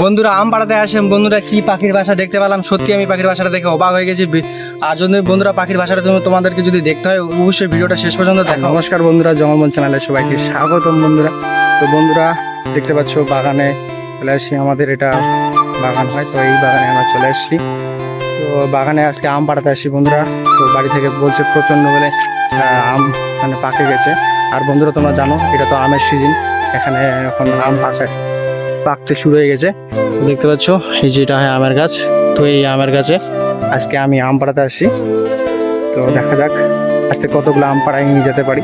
বন্ধুরা আম পাড়াতে আসেন বন্ধুরা, কি পাখির বাসা দেখতে পেলাম। সত্যি আমি পাখির বাসাটা দেখে অবাক হয়ে গেছি। আর যদি বন্ধুরা পাখির বাসাটা তোমাদেরকে যদি দেখতে হয় অবশ্যই ভিডিওটা শেষ পর্যন্ত দেখো। নমস্কার বন্ধুরা, জঙ্গলমন চ্যানেলে সবাইকে স্বাগতম বন্ধুরা। তো বন্ধুরা দেখতে পাচ্ছ বাগানে চলে আসছি, আমাদের এটা বাগান হয়, তো এই বাগানে আমরা চলে আসছি। তো বাগানে আজকে আম পাড়াতে আসছি বন্ধুরা। তো বাড়ি থেকে বলছে প্রচণ্ড বলে আম মানে পাকে গেছে। আর বন্ধুরা তোমরা জানো এটা তো আমের সিজন, এখানে এখন আম পাকতে শুরু হয়ে গেছে। দেখতে পাচ্ছ এই যেটা হয় আমের গাছ। তো এই আমের গাছে আজকে আমি আম পাড়াতে আসছি। তো দেখা যাক আজকে কতগুলো আম পাড়ায় নিয়ে যেতে পারি।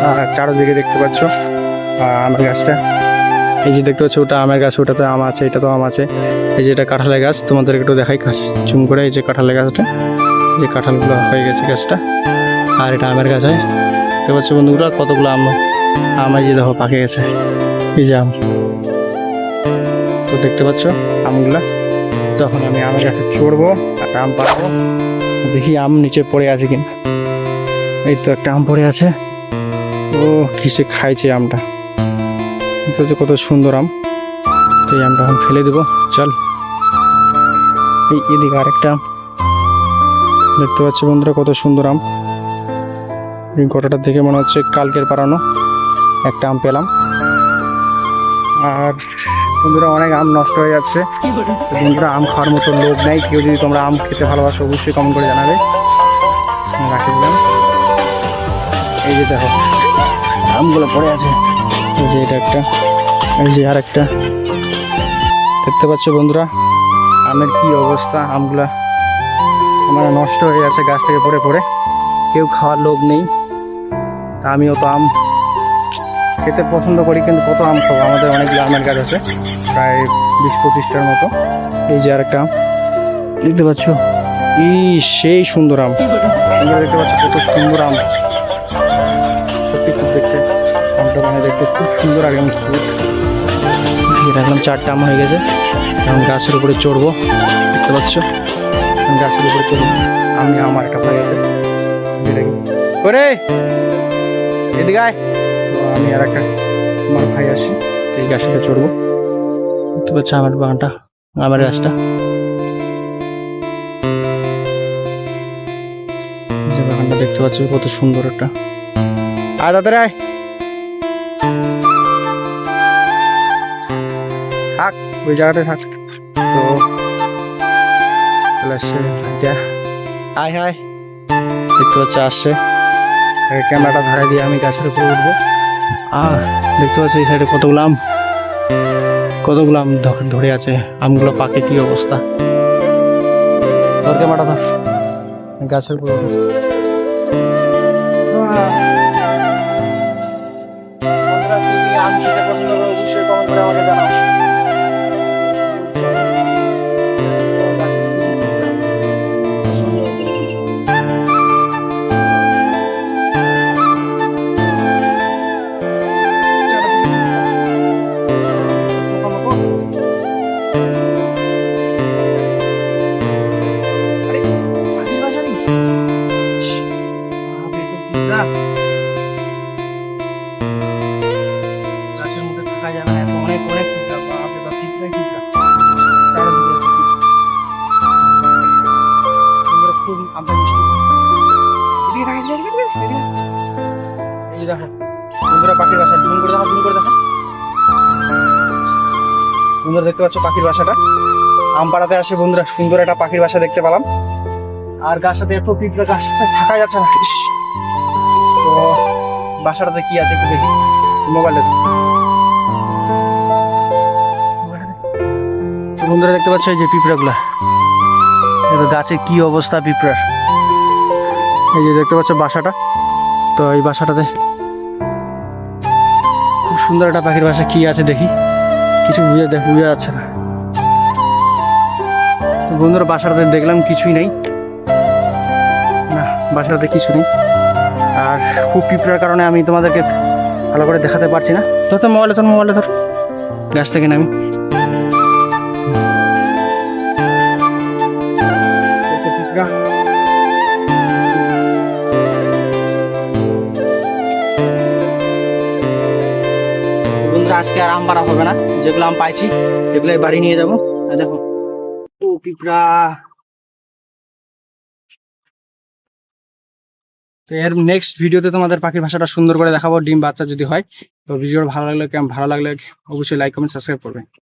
আর চারোদিকে দেখতে পাচ্ছ আমের গাছটা, এই যে দেখতে পাচ্ছ ওটা আমের গাছ, ওটাতে আম আছে, এটা তো আম আছে। এই যে এটা কাঁঠালের গাছ, তোমাদের একটু দেখাই চুম করে। এই যে কাঁঠালের গাছটা, যে কাঁঠালগুলো হয়ে গেছে গাছটা, আর এটা আমের গাছ হয়। দেখতে পাচ্ছ বন্ধুগুলো কতগুলো আম এই যে দেখো পাকে গেছে, এই যে আম। তো দেখতে পাচ্ছ আমগুলা। তখন আমি আমের গাছে চড়বো আর আম পাড়বো, দেখি আম নিচে পড়ে আছে কিনা। এই তো একটা আম পড়ে আছে, ও কিসে খাইছে আমটা। কত সুন্দর আম। তো এই আমটা এখন ফেলে দেবো, চল। এই এদিকে আরেকটা আম দেখতে পাচ্ছি বন্ধুরা, কত সুন্দর আম। এই গোটাটা দেখে মনে হচ্ছে কালকের পাড়ানো একটা আম পেলাম। আর বন্ধুরা অনেক আম নষ্ট হয়ে যাচ্ছে। বন্ধুরা আম খাওয়ার মতো লোক নেই, কেউ যদি তোমরা আম খেতে ভালোবাসো অবশ্যই কমেন্ট করে জানাবে। রাখি দিলাম। এই যে দেখো আমগুলো পড়ে আছে, এই যে এটা একটা, এই যে আর একটা। দেখতে পাচ্ছ বন্ধুরা আমের কি অবস্থা, আমগুলা আমার নষ্ট হয়ে যাচ্ছে গাছ থেকে পড়ে পড়ে। কেউ খাওয়ার লোক নেই। আমিও তো আম খেতে পছন্দ করি, কিন্তু কত আম খাবো, আমাদের অনেকগুলো আমের গাছ আছে, প্রায় 20-25টার মতো। এই যে আরেকটা আম দেখতে পাচ্ছ, সেই সুন্দর আম। দেখতে পাচ্ছ কত সুন্দর আম, সত্যি খুব দেখতে আমটা মানে দেখতে খুব সুন্দর। আর এখন 4টা আম হয়ে গেছে, এখন গাছের উপরে চড়বো। দেখতে পাচ্ছ গাছের উপরে চড়বো আমি, আমার একটা ভাই আছে ওরে এদিকে আয়। তো আমি আর একটা আমার ভাই আসি, এই গাছটাতে চড়বো। দেখতে পাচ্ছ আমার বাগানটা, আমার গাছটা, যে বাগানটা দেখতে পাচ্ছ কত সুন্দর একটা। আয় দাদারে আয়, থাক ওই জায়গাটায় থাক। তো চলে আসছে আয় হায়, দেখতে পাচ্ছ আসছে। ক্যামেরাটা ধরে দিয়ে আমি গাছের উপরে উঠবো। দেখতে পাচ্ছ এই সাইডে কতগুলো আম ধরে আছে। আমগুলো পাকে কি অবস্থা, ধর ক্যামেরাটা ধর, গাছের উপরে উঠবো। আম খেতে পছন্দ করো অবশ্যই কমেন্ট করে আমাকে জানাও। গাছের মধ্যে থাকা যায় না, অনেক অনেক খুব আমটা মিষ্টি। এই যে দেখো বন্ধুরা পাখির বাসা, জুম করে দেখো, জুম করে দেখো বন্ধুরা। দেখতে পাচ্ছ পাখির বাসাটা, আম পাড়াতে আসে বন্ধুরা, সুন্দর একটা পাখির বাসা দেখতে পেলাম। আর গাছটাতে এত পিঁপড়া, গাছটা থাকা যাচ্ছে না। তো বাসাটাতে কি আছে একটু দেখি মোবাইলে। বন্ধুরা দেখতে পাচ্ছ এই যে পিঁপড়াগুলা, গাছে কি অবস্থা পিঁপড়ার। এই যে দেখতে পাচ্ছ বাসাটা, তো এই বাসাটাতে খুব সুন্দর একটা পাখির বাসা। কি আছে দেখি, কিছু বুঝে যাচ্ছে না। তো বন্ধুরা বাসাটাতে দেখলাম কিছুই নেই, না বাসাটাতে কিছু নেই। আর খুব পিঁপড়ার কারণে আমি তোমাদেরকে ভালো করে দেখাতে পারছি না। তো মোবাইলে ধর গাছ থেকে নামি। বন্ধুরা আজকে আর আম পাড়া হবে না, যেগুলো আম পাইছি এগুলোই বাড়ি নিয়ে যাবো। আর দেখো ও পিঁপড়া। তো এর নেক্সট ভিডিওতে তোমাদের পাখির ভাষাটা সুন্দর করে দেখাবো, ডিম বাচ্চা যদি হয়। তো ভিডিওটা ভালো লাগলে অবশ্যই লাইক কমেন্ট সাবস্ক্রাইব করবে।